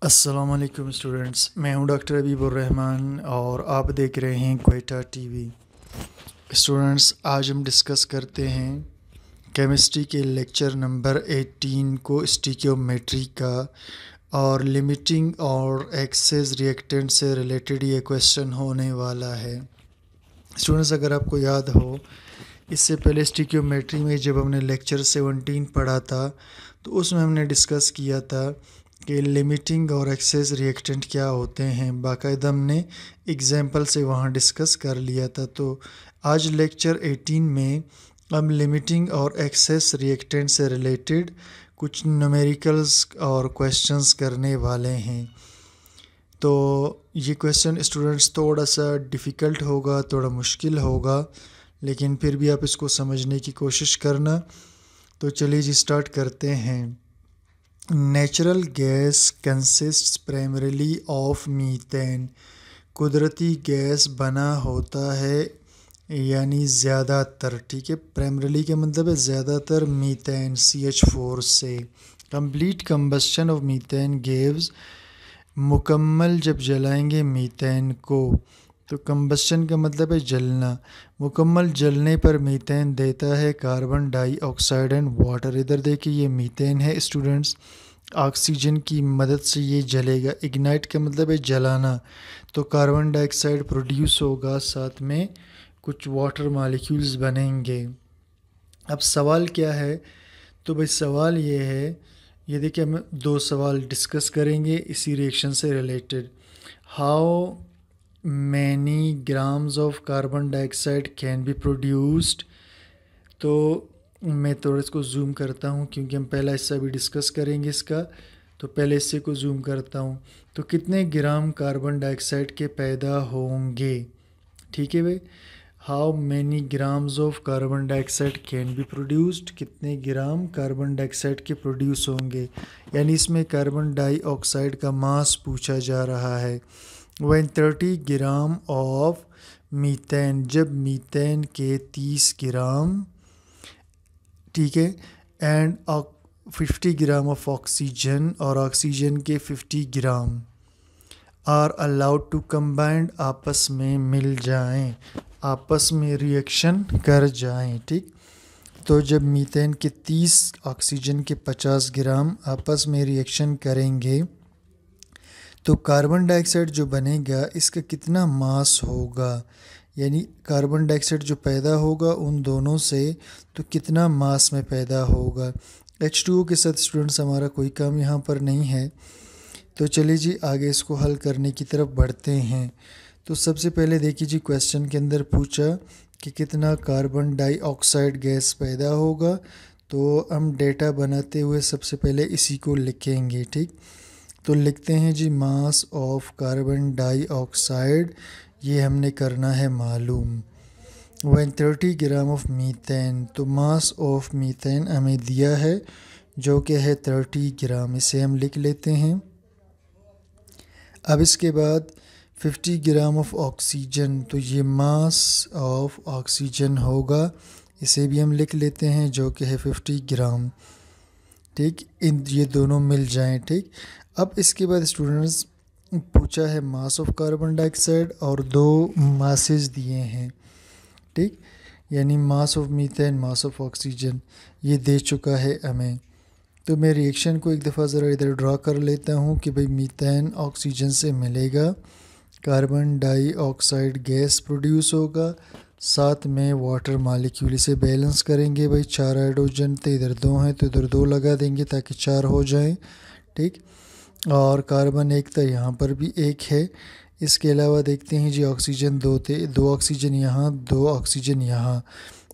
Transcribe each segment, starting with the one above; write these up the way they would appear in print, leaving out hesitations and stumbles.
अस्सलाम वालेकुम स्टूडेंट्स, मैं हूं डॉक्टर अबीबुर रहमान और आप देख रहे हैं क्वेटा टीवी। स्टूडेंट्स, आज हम डिस्कस करते हैं केमिस्ट्री के लेक्चर नंबर 18 को स्टिकियोमेट्री का, और लिमिटिंग और एक्सेस रिएक्टेंट से रिलेटेड ये क्वेश्चन होने वाला है। स्टूडेंट्स, अगर आपको याद हो, इससे पहले स्टिकियोमेट्री में जब हमने लेक्चर 17 पढ़ा था तो उसमें हमने डिस्कस किया था कि लिमिटिंग और एक्सेस रिएक्टेंट क्या होते हैं। बाकायदा हमने एग्जाम्पल से वहाँ डिस्कस कर लिया था। तो आज लेक्चर 18 में हम लिमिटिंग और एक्सेस रिएक्टेंट से रिलेटेड कुछ न्यूमेरिकल्स और क्वेश्चंस करने वाले हैं। तो ये क्वेश्चन स्टूडेंट्स थोड़ा सा डिफ़िकल्ट होगा, थोड़ा मुश्किल होगा, लेकिन फिर भी आप इसको समझने की कोशिश करना। तो चलिए जी, स्टार्ट करते हैं। Natural gas consists primarily of methane. कुदरती गैस बना होता है यानी ज़्यादातर, ठीक है, प्राइमरीली का मतलब है ज़्यादातर, मीथेन CH4 से। Complete combustion of methane gives, मुकम्मल जब जलाएंगे मीथेन को, तो कंबस्शन का मतलब है जलना। मुकम्मल जलने पर मीथेन देता है कार्बन डाइऑक्साइड एंड वाटर। इधर देखिए, ये मीथेन है स्टूडेंट्स, ऑक्सीजन की मदद से ये जलेगा। इग्नाइट का मतलब है जलाना, तो कार्बन डाइऑक्साइड प्रोड्यूस होगा, साथ में कुछ वाटर मॉलिक्यूल्स बनेंगे। अब सवाल क्या है? तो भाई सवाल ये है, ये देखिए, हम दो सवाल डिस्कस करेंगे इसी रिएक्शन से related. How many grams of carbon dioxide can be produced. तो मैं थोड़ा इसको जूम करता हूँ क्योंकि हम पहला हिस्सा भी डिस्कस करेंगे इसका। तो पहले हिस्से को जूम करता हूँ। तो कितने ग्राम कार्बन डाइऑक्साइड के पैदा होंगे, ठीक है भाई। How many grams of carbon dioxide can be produced, कितने ग्राम कार्बन डाइऑक्साइड के प्रोड्यूस होंगे, यानी इसमें कार्बन डाइऑक्साइड का मास पूछा जा रहा है। व्हेन 30 ग्राम ऑफ मीथेन, जब मीथेन के 30 ग्राम, ठीक है, एंड 50 ग्राम ऑफ ऑक्सीजन, और ऑक्सीजन के 50 gram R allowed to combined, आपस में मिल जाएं, आपस में रिएक्शन कर जाएं, ठीक। तो जब मीथेन के 30, ऑक्सीजन के 50 ग्राम आपस में रिएक्शन करेंगे तो कार्बन डाइऑक्साइड जो बनेगा इसका कितना मास होगा, यानी कार्बन डाइऑक्साइड जो पैदा होगा उन दोनों से, तो कितना मास में पैदा होगा। H2O के साथ स्टूडेंट्स हमारा कोई काम यहाँ पर नहीं है। तो चलिए जी, आगे इसको हल करने की तरफ बढ़ते हैं। तो सबसे पहले देखिए जी, क्वेश्चन के अंदर पूछा कि कितना कार्बन डाइऑक्साइड गैस पैदा होगा। तो हम डेटा बनाते हुए सबसे पहले इसी को लिखेंगे, ठीक। तो लिखते हैं जी, मास ऑफ कार्बन डाइऑक्साइड, ये हमने करना है मालूम। व्हेन 30 ग्राम ऑफ मीथेन, तो मास ऑफ मीथेन हमें दिया है जो कि है 30 ग्राम, इसे हम लिख लेते हैं। अब इसके बाद 50 ग्राम ऑफ ऑक्सीजन, तो ये मास ऑफ ऑक्सीजन होगा, इसे भी हम लिख लेते हैं जो कि है 50 ग्राम, ठीक। इन ये दोनों मिल जाएं, ठीक। अब इसके बाद स्टूडेंट्स पूछा है मास ऑफ कार्बन डाइऑक्साइड और दो मासेस दिए हैं, ठीक, यानी mass of methane, mass of oxygen, ये दे चुका है हमें। तो मैं रिएक्शन को एक दफ़ा ज़रा इधर ड्रा कर लेता हूँ कि भाई मीथेन ऑक्सीजन से मिलेगा, कार्बन डाइऑक्साइड गैस प्रोड्यूस होगा, साथ में वाटर मालिक्यूल, इसे बैलेंस करेंगे भाई। 4 हाइड्रोजन थे, इधर 2 हैं तो इधर 2 लगा देंगे ताकि 4 हो जाए, ठीक। और कार्बन एक था, यहाँ पर भी एक है। इसके अलावा देखते हैं जी, ऑक्सीजन 2 थे, 2 ऑक्सीजन यहाँ, 2 ऑक्सीजन यहाँ,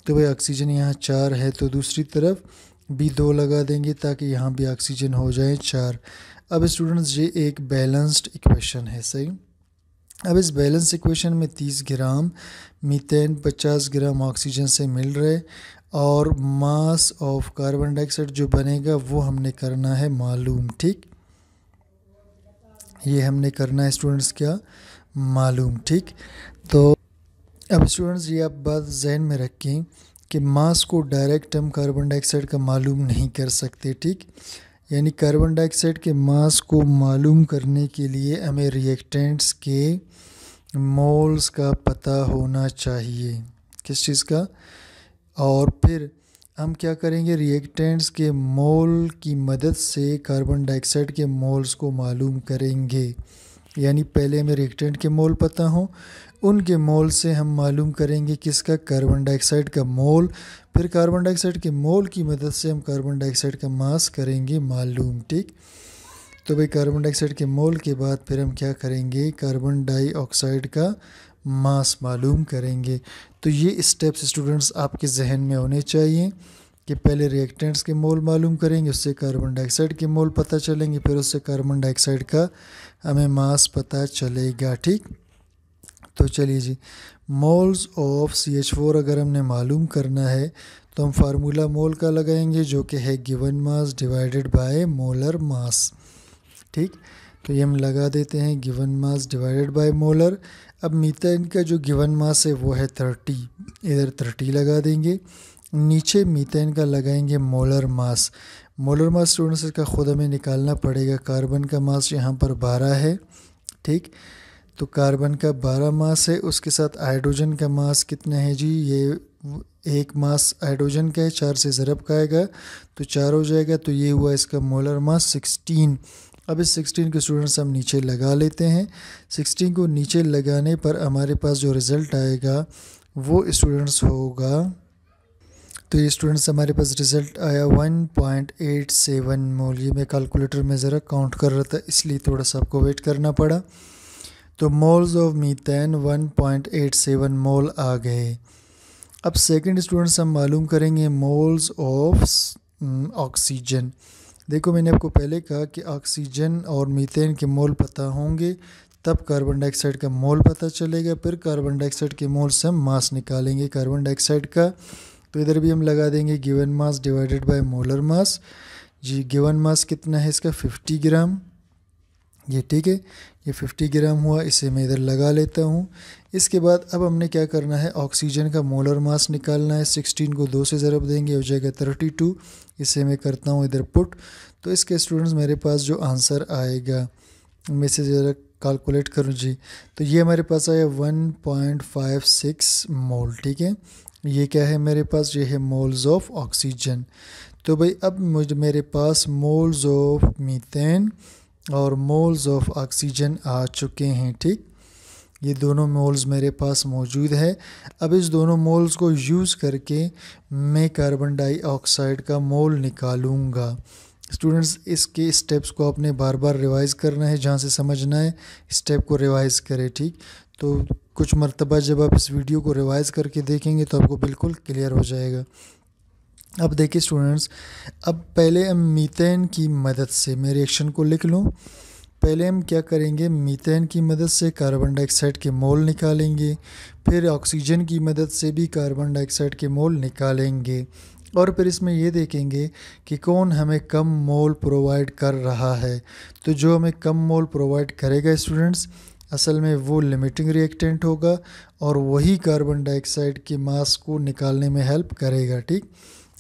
तो भाई ऑक्सीजन यहाँ 4 है, तो दूसरी तरफ भी 2 लगा देंगे ताकि यहाँ भी ऑक्सीजन हो जाए 4। अब स्टूडेंट्स, ये एक बैलेंस्ड इक्वेशन है, सही। अब इस बैलेंस इक्वेशन में 30 ग्राम मीथेन 50 ग्राम ऑक्सीजन से मिल रहे, और मास ऑफ कार्बन डाइऑक्साइड जो बनेगा वो हमने करना है मालूम, ठीक। ये हमने करना है स्टूडेंट्स क्या, मालूम, ठीक। तो अब स्टूडेंट्स, ये आप बात जहन में रखें कि मास को डायरेक्ट हम कार्बन डाइऑक्साइड का मालूम नहीं कर सकते, ठीक। यानी कार्बन डाइऑक्साइड के मास को मालूम करने के लिए हमें रिएक्टेंट्स के मोल्स का पता होना चाहिए। किस चीज़ का? और फिर हम क्या करेंगे, रिएक्टेंट्स के मोल की मदद से कार्बन डाइऑक्साइड के मोल्स को मालूम करेंगे। यानी पहले हमें रिएक्टेंट के मोल पता हो, उनके मोल से हम मालूम करेंगे किसका, कार्बन डाइऑक्साइड का मोल। फिर कार्बन डाइऑक्साइड के मोल की मदद से हम कार्बन डाइऑक्साइड का मास करेंगे मालूम। ठीक, तो भाई कार्बन डाइऑक्साइड के मोल के बाद फिर हम क्या करेंगे, कार्बन डाइऑक्साइड का मास मालूम करेंगे। तो ये स्टेप्स स्टूडेंट्स आपके जहन में होने चाहिए कि पहले रिएक्टेंट्स के मोल मालूम करेंगे, उससे कार्बन डाइऑक्साइड के मोल पता चलेंगे, फिर उससे कार्बन डाइऑक्साइड का हमें मास पता चलेगा। ठीक, तो चलिए जी, मोल्स ऑफ CH4 अगर हमने मालूम करना है तो हम फार्मूला मोल का लगाएंगे, जो कि है given mass divided by molar मास। ठीक, तो ये हम लगा देते हैं, given mass divided by molar. अब मीथेन का जो गिवन मास है वो है 30, इधर 30 लगा देंगे, नीचे मीथेन का लगाएंगे molar mass. Molar mass students इसका खुद हमें निकालना पड़ेगा। कार्बन का मास यहाँ पर 12 है। ठीक, तो कार्बन का 12 मास है, उसके साथ हाइड्रोजन का मास कितना है जी, ये एक मास हाइड्रोजन का है, 4 से ज़रब का आएगा तो 4 हो जाएगा, तो ये हुआ इसका मोलर मास 16। अब इस 16 को स्टूडेंट्स हम नीचे लगा लेते हैं। 16 को नीचे लगाने पर हमारे पास जो रिज़ल्ट आएगा वो स्टूडेंट्स होगा, तो ये स्टूडेंट्स हमारे पास रिज़ल्ट आया 1.87 मोल। ये मैं कैलकुलेटर में ज़रा काउंट कर रहा था इसलिए थोड़ा सा आपको वेट करना पड़ा। तो मोल्स ऑफ मीथेन 1.87 मोल आ गए। अब सेकंड स्टूडेंट्स हम मालूम करेंगे मोल्स ऑफ ऑक्सीजन। देखो मैंने आपको पहले कहा कि ऑक्सीजन और मीथेन के मोल पता होंगे तब कार्बन डाइऑक्साइड का मोल पता चलेगा, फिर कार्बन डाइऑक्साइड के मोल से हम मास निकालेंगे कार्बन डाइऑक्साइड का। तो इधर भी हम लगा देंगे given mass divided by molar mass. जी गिवन मास कितना है इसका, 50 ग्राम। ये ठीक है, ये 50 ग्राम हुआ, इसे मैं इधर लगा लेता हूँ। इसके बाद अब हमने क्या करना है, ऑक्सीजन का मोलर मास निकालना है। 16 को 2 से ज़रब देंगे, हो जाएगा 32। इसे मैं करता हूँ इधर पुट। तो इसके स्टूडेंट्स मेरे पास जो आंसर आएगा, मैं से ज़रा कैलकुलेट करूँ जी, तो ये हमारे पास आया 1.56 मोल। ठीक है, ये क्या है मेरे पास, ये है मोल्स ऑफ ऑक्सीजन। तो भाई अब मेरे पास मोल्स ऑफ मीथेन और मोल्स ऑफ ऑक्सीजन आ चुके हैं। ठीक, ये दोनों मोल्स मेरे पास मौजूद है। अब इस दोनों मोल्स को यूज़ करके मैं कार्बन डाइऑक्साइड का मोल निकालूंगा। स्टूडेंट्स इसके स्टेप्स को आपने बार बार रिवाइज़ करना है, जहाँ से समझना है स्टेप को रिवाइज़ करें। ठीक, तो कुछ मरतबा जब आप इस वीडियो को रिवाइज़ करके देखेंगे तो आपको बिल्कुल क्लियर हो जाएगा। अब देखिए स्टूडेंट्स, अब पहले हम मीथेन की मदद से, मैं रिएक्शन को लिख लूँ। पहले हम क्या करेंगे, मीथेन की मदद से कार्बन डाइऑक्साइड के मोल निकालेंगे, फिर ऑक्सीजन की मदद से भी कार्बन डाइऑक्साइड के मोल निकालेंगे, और फिर इसमें ये देखेंगे कि कौन हमें कम मोल प्रोवाइड कर रहा है। तो जो हमें कम मोल प्रोवाइड करेगा स्टूडेंट्स, असल में वो लिमिटिंग रिएक्टेंट होगा और वही कार्बन डाइऑक्साइड के मास को निकालने में हेल्प करेगा। ठीक,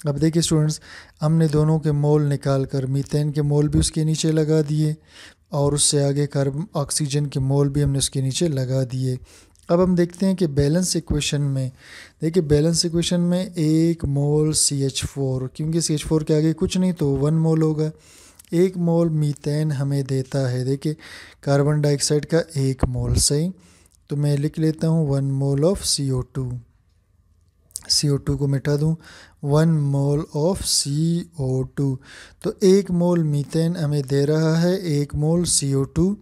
अब देखिए स्टूडेंट्स, हमने दोनों के मोल निकाल कर मीथेन के मोल भी उसके नीचे लगा दिए और उससे आगे कार्बन ऑक्सीजन के मोल भी हमने उसके नीचे लगा दिए। अब हम देखते हैं कि बैलेंस इक्वेशन में, देखिए बैलेंस इक्वेशन में 1 मोल CH4, क्योंकि CH4 के आगे कुछ नहीं तो 1 मोल होगा। 1 मोल मीथेन हमें देता है, देखिए कार्बन डाइऑक्साइड का 1 मोल। सही, तो मैं लिख लेता हूँ 1 मोल ऑफ CO2। CO2 को मिटा दूँ, 1 मोल ऑफ CO2। तो 1 मोल मीथेन हमें दे रहा है 1 मोल CO2।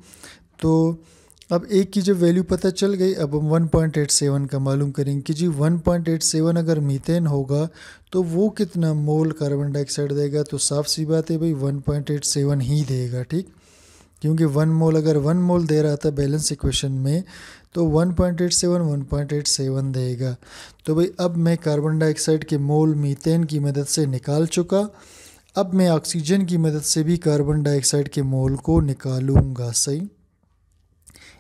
तो अब एक की जब वैल्यू पता चल गई, अब हम 1.87 का मालूम करेंगे कि जी 1.87 अगर मीथेन होगा तो वो कितना मोल कार्बन डाइऑक्साइड देगा। तो साफ सी बात है भाई 1.87 ही देगा। ठीक, क्योंकि 1 मोल अगर 1 मोल दे रहा था बैलेंस इक्वेशन में तो 1.87 देगा। तो भाई अब मैं कार्बन डाइऑक्साइड के मोल मीथेन की मदद से निकाल चुका। अब मैं ऑक्सीजन की मदद से भी कार्बन डाइऑक्साइड के मोल को निकालूंगा। सही,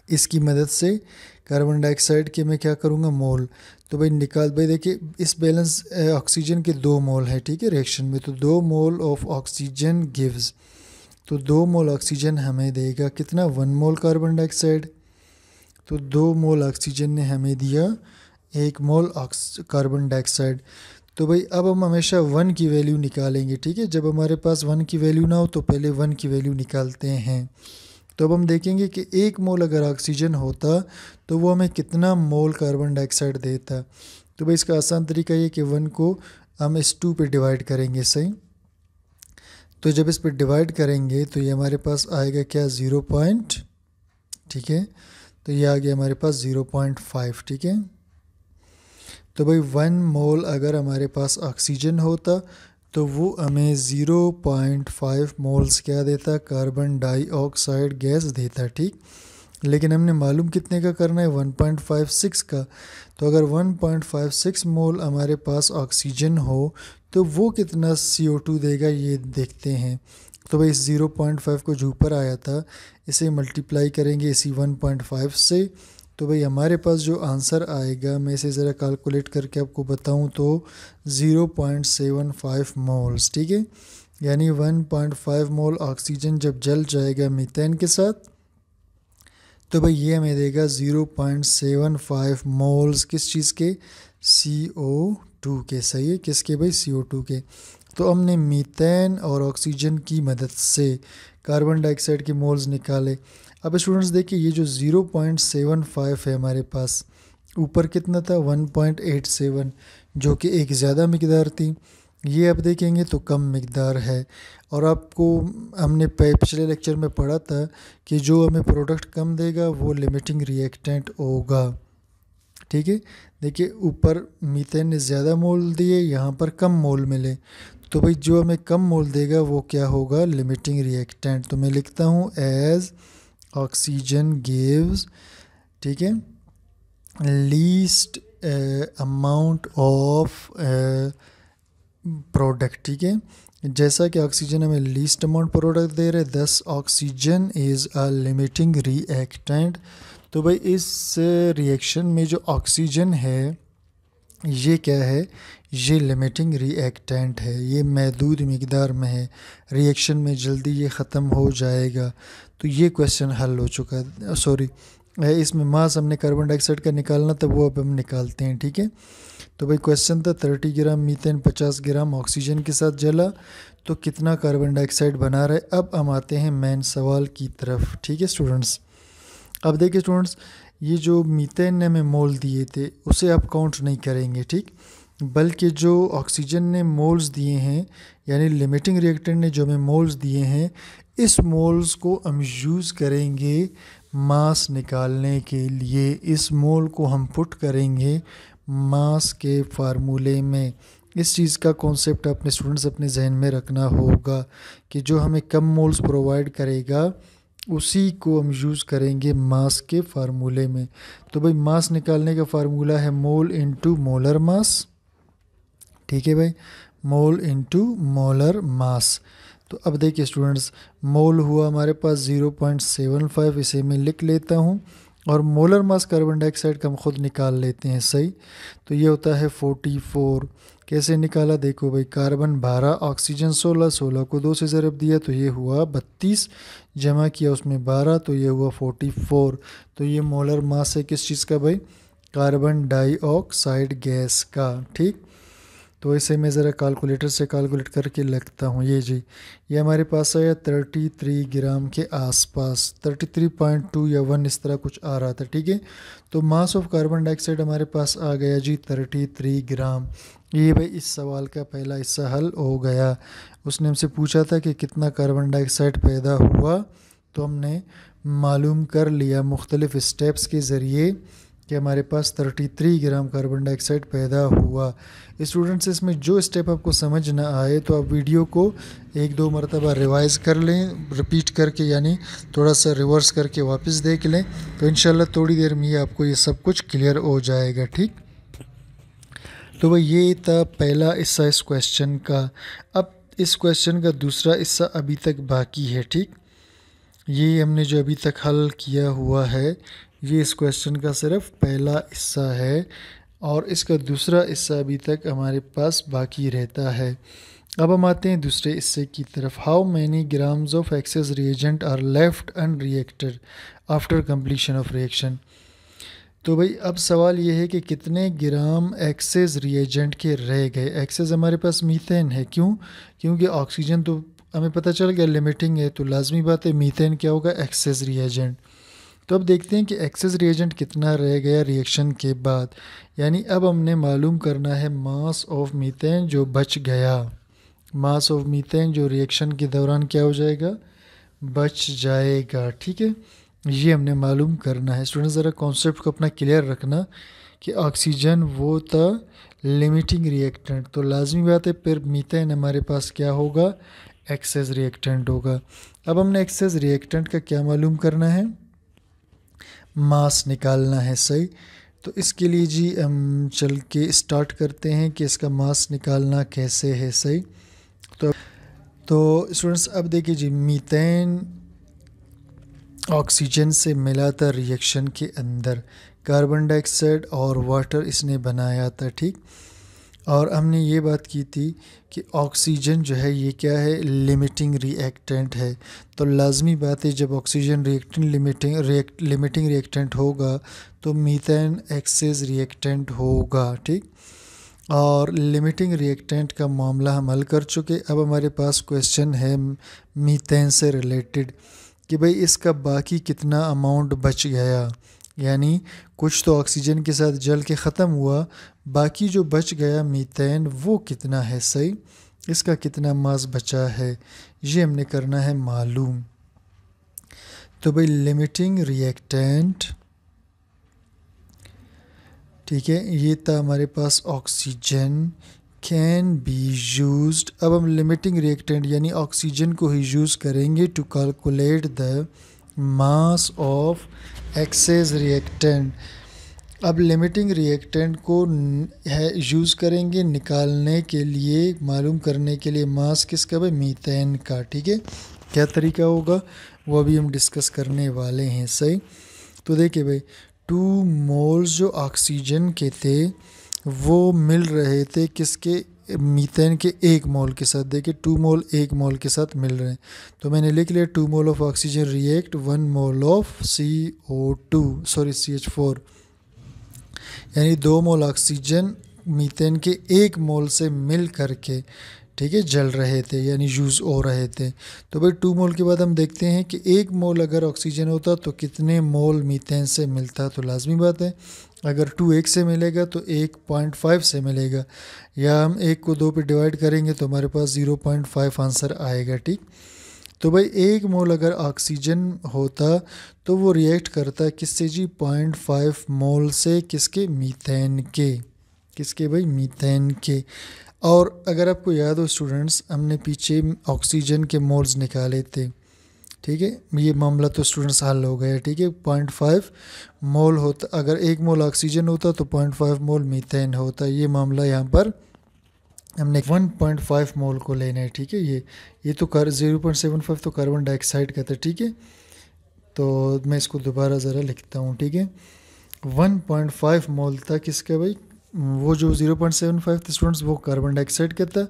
इसकी मदद से कार्बन डाइऑक्साइड के मैं क्या करूँगा, मोल। तो भाई देखिए इस बैलेंस ऑक्सीजन के 2 मोल है। ठीक है, रिएक्शन में तो 2 मोल ऑफ ऑक्सीजन गिव्स तो 2 मोल ऑक्सीजन हमें देगा कितना, 1 मोल कार्बन डाइऑक्साइड। तो 2 मोल ऑक्सीजन ने हमें दिया 1 मोल कार्बन डाइऑक्साइड। तो भाई अब हम हमेशा 1 की वैल्यू निकालेंगे, ठीक है। जब हमारे पास 1 की वैल्यू ना हो तो पहले 1 की वैल्यू निकालते हैं। तो अब हम देखेंगे कि 1 मोल अगर ऑक्सीजन होता तो वो हमें कितना मोल कार्बन डाइऑक्साइड देता। तो भाई इसका आसान तरीका ये कि 1 को हम इस 2 पे डिवाइड करेंगे, सही। तो जब इस पे डिवाइड करेंगे तो ये हमारे पास आएगा क्या, 0 पॉइंट, ठीक है। तो ये आ गया हमारे पास 0.5, ठीक है। तो भाई 1 मोल अगर हमारे पास ऑक्सीजन होता तो वो हमें 0.5 मोल्स क्या देता, कार्बन डाइऑक्साइड गैस देता, ठीक। लेकिन हमने मालूम कितने का करना है, 1.56 का। तो अगर 1.56 मोल हमारे पास ऑक्सीजन हो तो वो कितना CO2 देगा, ये देखते हैं। तो भाई इस 0.5 को जो ऊपर आया था इसे मल्टीप्लाई करेंगे इसी 1.5 से। तो भाई हमारे पास जो आंसर आएगा, मैं इसे ज़रा कैलकुलेट करके आपको बताऊं तो 0.75 मोल्स, ठीक है। यानी 1.5 मोल ऑक्सीजन जब जल जाएगा मीथेन के साथ तो भाई ये हमें देगा 0.75 मोल्स किस चीज़ के, CO2 के, सही है। किसके भाई, CO2 के। तो हमने मीथेन और ऑक्सीजन की मदद से कार्बन डाइऑक्साइड के मोल्स निकाले। अब स्टूडेंट्स देखिए ये जो 0.75 है हमारे पास, ऊपर कितना था 1.87, जो कि एक ज़्यादा मिकदार थी। ये अब देखेंगे तो कम मिकदार है। और आपको हमने पिछले लेक्चर में पढ़ा था कि जो हमें प्रोडक्ट कम देगा वो लिमिटिंग रिएक्टेंट होगा, ठीक है। देखिए ऊपर मीथेन ने ज़्यादा मोल दिए, यहाँ पर कम मोल मिले। तो भाई जो हमें कम मोल देगा वो क्या होगा, लिमिटिंग रिएक्टेंट। तो मैं लिखता हूँ एज ऑक्सीजन गिव्स, ठीक है, लीस्ट अमाउंट ऑफ प्रोडक्ट, ठीक है। जैसा कि ऑक्सीजन हमें लीस्ट अमाउंट प्रोडक्ट दे रहे, दस oxygen is a limiting reactant. तो भाई इस रिएक्शन में जो ऑक्सीजन है ये क्या है, ये लिमिटिंग रिएक्टेंट है, ये महदूद मिकदार में है, रिएक्शन में जल्दी ये ख़त्म हो जाएगा। तो ये क्वेश्चन हल हो चुका है। सॉरी, इसमें मास हमने कार्बन डाइऑक्साइड का निकालना था, वो अब हम निकालते हैं, ठीक है। तो भाई क्वेश्चन था 30 ग्राम मीथेन 50 ग्राम ऑक्सीजन के साथ जला तो कितना कार्बन डाइऑक्साइड बना रहा है। अब हम आते हैं मेन सवाल की तरफ, ठीक है स्टूडेंट्स। अब देखिए स्टूडेंट्स, ये जो मीथेन ने हमें मोल दिए थे उसे आप काउंट नहीं करेंगे, ठीक, बल्कि जो ऑक्सीजन ने मोल्स दिए हैं यानी लिमिटिंग रिएक्टेंट ने जो हमें मोल्स दिए हैं, इस मोल्स को हम यूज़ करेंगे मास निकालने के लिए। इस मोल को हम पुट करेंगे मास के फार्मूले में। इस चीज़ का कॉन्सेप्ट अपने स्टूडेंट्स अपने जहन में रखना होगा कि जो हमें कम मोल्स प्रोवाइड करेगा उसी को हम यूज़ करेंगे मास के फार्मूले में। तो भाई मास निकालने का फार्मूला है मोल इनटू मोलर मास, ठीक है भाई, मोल इनटू मोलर मास। तो अब देखिए स्टूडेंट्स, मोल हुआ हमारे पास 0.75, इसे मैं लिख लेता हूँ। और मोलर मास कार्बन डाइऑक्साइड का हम खुद निकाल लेते हैं, सही। तो ये होता है 44। कैसे निकाला, देखो भाई, कार्बन 12, ऑक्सीजन 16, 16 को 2 से ज़रब दिया तो ये हुआ 32, जमा किया उसमें 12 तो ये हुआ 44। तो ये मोलर मास है किस चीज़ का भाई, कार्बन डाइऑक्साइड गैस का, ठीक। तो इसे मैं ज़रा कैलकुलेटर से कैलकुलेट करके लगता हूँ। ये जी, ये हमारे पास आया 33 ग्राम के आसपास, 33.2 या 1 इस तरह कुछ आ रहा था, ठीक है। तो मास ऑफ कार्बन डाइऑक्साइड हमारे पास आ गया जी 33 ग्राम। ये भाई इस सवाल का पहला हिस्सा हल हो गया। उसने हमसे पूछा था कि कितना कार्बन डाइऑक्साइड पैदा हुआ, तो हमने मालूम कर लिया मुख्तलिफ़ स्टेप्स के ज़रिए कि हमारे पास 33 ग्राम कार्बन डाइऑक्साइड पैदा हुआ। स्टूडेंट्स, इसमें जो स्टेप आपको समझ ना आए तो आप वीडियो को 1-2 मरतबा रिवाइज़ कर लें, रिपीट करके, यानी थोड़ा सा रिवर्स करके वापस देख लें, तो इंशाल्लाह थोड़ी देर में ही आपको ये सब कुछ क्लियर हो जाएगा, ठीक। तो भाई ये था पहला हिस्सा इस क्वेश्चन का। अब इस क्वेश्चन का दूसरा हिस्सा अभी तक बाकी है, ठीक। ये हमने जो अभी तक हल किया हुआ है ये इस क्वेश्चन का सिर्फ पहला हिस्सा है और इसका दूसरा हिस्सा अभी तक हमारे पास बाकी रहता है। अब हम आते हैं दूसरे हिस्से की तरफ। How many grams of excess reagent are left unreacted after completion of reaction. तो भाई अब सवाल ये है कि कितने ग्राम एक्सेस रिएजेंट के रह गए। एक्सेस हमारे पास मीथेन है, क्यों? क्योंकि ऑक्सीजन तो हमें पता चल गया लिमिटिंग है, तो लाजमी बात है मीथेन क्या होगा, एक्सेस रिएजेंट। तो अब देखते हैं कि एक्सेस रिएजेंट कितना रह गया रिएक्शन के बाद। यानी अब हमने मालूम करना है मास ऑफ मीथेन जो बच गया। मास ऑफ मीथेन जो रिएक्शन के दौरान क्या हो जाएगा, बच जाएगा। ठीक है, ये हमने मालूम करना है। स्टूडेंट ज़रा कॉन्सेप्ट को अपना क्लियर रखना कि ऑक्सीजन वो था लिमिटिंग रिएक्टेंट, तो लाजमी बात है फिर मीथेन हमारे पास क्या होगा, एक्सेस रिएक्टेंट होगा। अब हमने एक्सेस रिएक्टेंट का क्या मालूम करना है, मास निकालना है। सही, तो इसके लिए जी हम चल के स्टार्ट करते हैं कि इसका मास निकालना कैसे है। सही, तो स्टूडेंट्स अब देखिए जी, मीथेन ऑक्सीजन से मिला था रिएक्शन के अंदर, कार्बन डाइऑक्साइड और वाटर इसने बनाया था। ठीक, और हमने ये बात की थी कि ऑक्सीजन जो है ये क्या है, लिमिटिंग रिएक्टेंट है। तो लाजमी बात है जब ऑक्सीजन लिमिटिंग रिएक्टेंट होगा तो मीथेन एक्सेस रिएक्टेंट होगा। ठीक, और लिमिटिंग रिएक्टेंट का मामला हम हल कर चुके। अब हमारे पास क्वेश्चन है मीथेन से रिलेटेड कि भाई इसका बाकी कितना अमाउंट बच गया, यानी कुछ तो ऑक्सीजन के साथ जल के ख़त्म हुआ, बाकी जो बच गया मीथेन वो कितना है। सही, इसका कितना मास बचा है ये हमने करना है मालूम। तो भाई लिमिटिंग रिएक्टेंट, ठीक है, ये था हमारे पास ऑक्सीजन, कैन बी यूज्ड। अब हम लिमिटिंग रिएक्टेंट यानी ऑक्सीजन को ही यूज़ करेंगे to calculate the mass of excess reactant. अब लिमिटिंग रिएक्टेंट को है यूज़ करेंगे निकालने के लिए, मालूम करने के लिए मास किसका, भाई मीथेन का। ठीक है, क्या तरीका होगा वो अभी हम डिस्कस करने वाले हैं। सही, तो देखिए भाई 2 मोल्स जो ऑक्सीजन के थे वो मिल रहे थे किसके, मीथेन के 1 मोल के साथ। देखिए 2 मोल 1 मोल के साथ मिल रहे हैं, तो मैंने लिख लिया 2 mole of oxygen react 1 mole of CH4, यानी 2 मोल ऑक्सीजन मीथेन के 1 मोल से मिल करके, ठीक है, जल रहे थे यानी यूज़ हो रहे थे। तो भाई 2 मोल के बाद हम देखते हैं कि 1 मोल अगर ऑक्सीजन होता तो कितने मोल मीथेन से मिलता। तो लाजमी बात है अगर 2 1 से मिलेगा तो 1.5 से मिलेगा, या हम 1 को 2 पे डिवाइड करेंगे तो हमारे पास 0.5 आंसर आएगा। ठीक, तो भाई 1 मोल अगर ऑक्सीजन होता तो वो रिएक्ट करता किससे जी, 0.5 मोल से, किसके, मीथेन के, किसके भाई, मीथेन के। और अगर आपको याद हो स्टूडेंट्स, हमने पीछे ऑक्सीजन के मोल्स निकाले थे। ठीक है, ये मामला तो स्टूडेंट्स हल हो गया। ठीक है, 0.5 मोल होता, अगर 1 मोल ऑक्सीजन होता तो 0.5 मोल मीथेन होता। ये मामला यहाँ पर हमने 1.5 मोल को लेना है। ठीक है, ये तो 0.75 तो कार्बन डाइऑक्साइड का था। ठीक है, तो मैं इसको दोबारा ज़रा लिखता हूँ। ठीक है, 1.5 मोल था किसका भाई, वो जो 0.75 था स्टूडेंट्स वो कार्बन डाइऑक्साइड का था,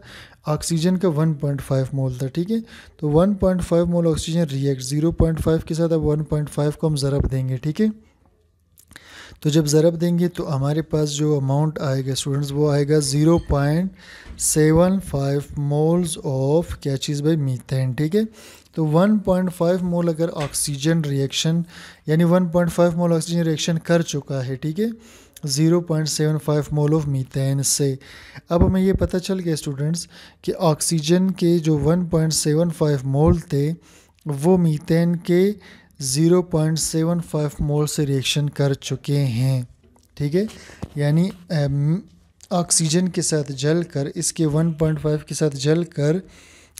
ऑक्सीजन का 1.5 मोल था। ठीक है, तो 1.5 मोल ऑक्सीजन रिएक्ट 0.5 के साथ, अब 1.5 को हम ज़रब देंगे। ठीक है, तो जब ज़रब देंगे तो हमारे पास जो अमाउंट आएगा स्टूडेंट्स वो आएगा 0.75 मोल्स ऑफ क्या चीज़ भाई, मीथेन। ठीक है, तो 1.5 मोल अगर ऑक्सीजन रिएक्शन, यानी 1.5 मोल ऑक्सीजन रिएक्शन कर चुका है। ठीक है, 0.75 मोल ऑफ मीथेन से। अब हमें ये पता चल गया स्टूडेंट्स कि ऑक्सीजन के जो 1.75 मोल थे वो मीथेन के 0.75 मोल से रिएक्शन कर चुके हैं। ठीक है, यानी ऑक्सीजन के साथ जलकर, इसके 1.5 के साथ जलकर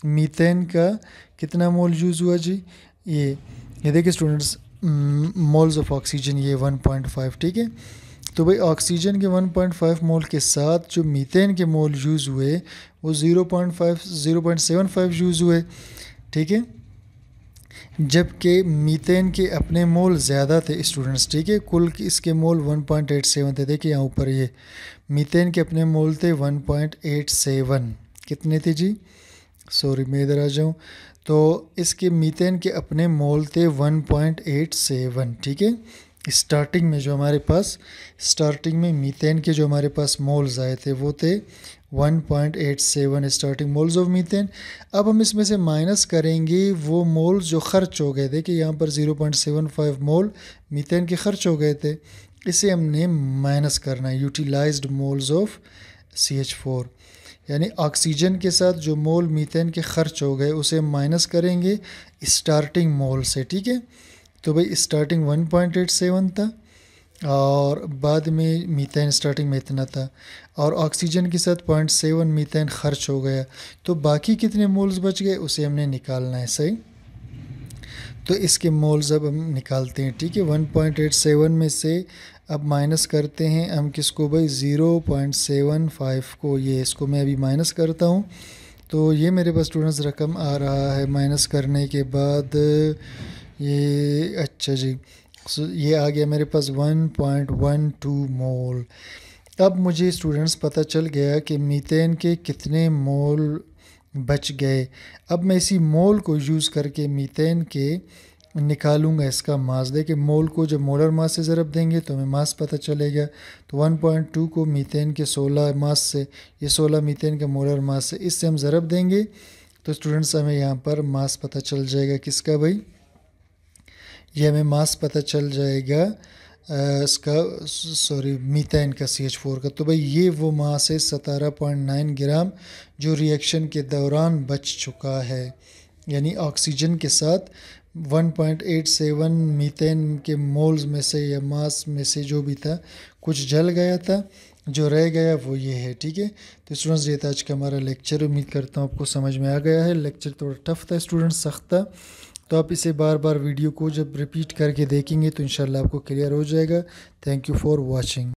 मीथेन का कितना मोल यूज़ हुआ जी, ये देखिए स्टूडेंट्स, मोल्स ऑफ ऑक्सीजन ये 1.5। ठीक है, तो भाई ऑक्सीजन के 1.5 मोल के साथ जो मीथेन के मोल यूज़ हुए वो 0.75 यूज़ हुए। ठीक है, जबकि मीथेन के अपने मोल ज़्यादा थे स्टूडेंट्स। ठीक है, कुल इसके मोल 1.87 थे। देखिए यहाँ ऊपर ये मीथेन के अपने मोल थे 1.87। कितने थे जी, सॉरी मैं इधर आ जाऊँ। तो इसके मीथेन के अपने मोल थे 1.87, ठीक है। स्टार्टिंग में जो हमारे पास स्टार्टिंग में मीथेन के जो हमारे पास मोल्स आए थे वो थे 1.87 स्टार्टिंग मोल्स ऑफ मीथेन। अब हम इसमें से माइनस करेंगे वो मोल्स जो खर्च हो गए थे, कि यहाँ पर 0.75 मोल मीथेन के खर्च हो गए थे, इसे हमने माइनस करना है यूटिलाइज्ड मोल्स ऑफ CH4, यानी ऑक्सीजन के साथ जो मोल मीथेन के खर्च हो गए उसे हम माइनस करेंगे स्टार्टिंग मोल से, ठीक है। तो भाई स्टार्टिंग 1.87 था और बाद में मीथेन स्टार्टिंग में इतना था, और ऑक्सीजन के साथ 0.7 मीथेन खर्च हो गया, तो बाकी कितने मोल्स बच गए उसे हमने निकालना है, सही। तो इसके मोल्स अब हम निकालते हैं, ठीक है। 1.87 में से अब माइनस करते हैं हम किसको भाई, 0.75 को, ये इसको मैं अभी माइनस करता हूँ। तो ये मेरे पास स्टूडेंट्स रकम आ रहा है माइनस करने के बाद ये, अच्छा जी, ये आ गया मेरे पास 1.12 मोल। अब मुझे स्टूडेंट्स पता चल गया कि मीथेन के कितने मोल बच गए। अब मैं इसी मोल को यूज़ करके मीथेन के निकालूंगा इसका मास। देखिए मोल को जब मोलर मास से ज़रब देंगे तो हमें मास पता चलेगा। तो 1.2 को मीथेन के 16 मास से, ये 16 मीथेन के मोलर मास से, इससे हम ज़रब देंगे तो स्टूडेंट्स हमें यहाँ पर मास पता चल जाएगा। किसका भाई, ये हमें मास पता चल जाएगा इसका, सॉरी मीथेन का CH4 का। तो भाई ये वो मास है 17.9 ग्राम जो रिएक्शन के दौरान बच चुका है, यानी ऑक्सीजन के साथ 1.87 मीथेन के मोल्स में से या मास में से जो भी था कुछ जल गया था, जो रह गया वो ये है, ठीक है। तो स्टूडेंट्स ये था आज का हमारा लेक्चर। उम्मीद करता हूँ आपको समझ में आ गया है। लेक्चर थोड़ा टफ था स्टूडेंट्स, सख्त था, तो आप इसे बार बार वीडियो को जब रिपीट करके देखेंगे तो इंशाल्लाह आपको क्लियर हो जाएगा। Thank you for watching.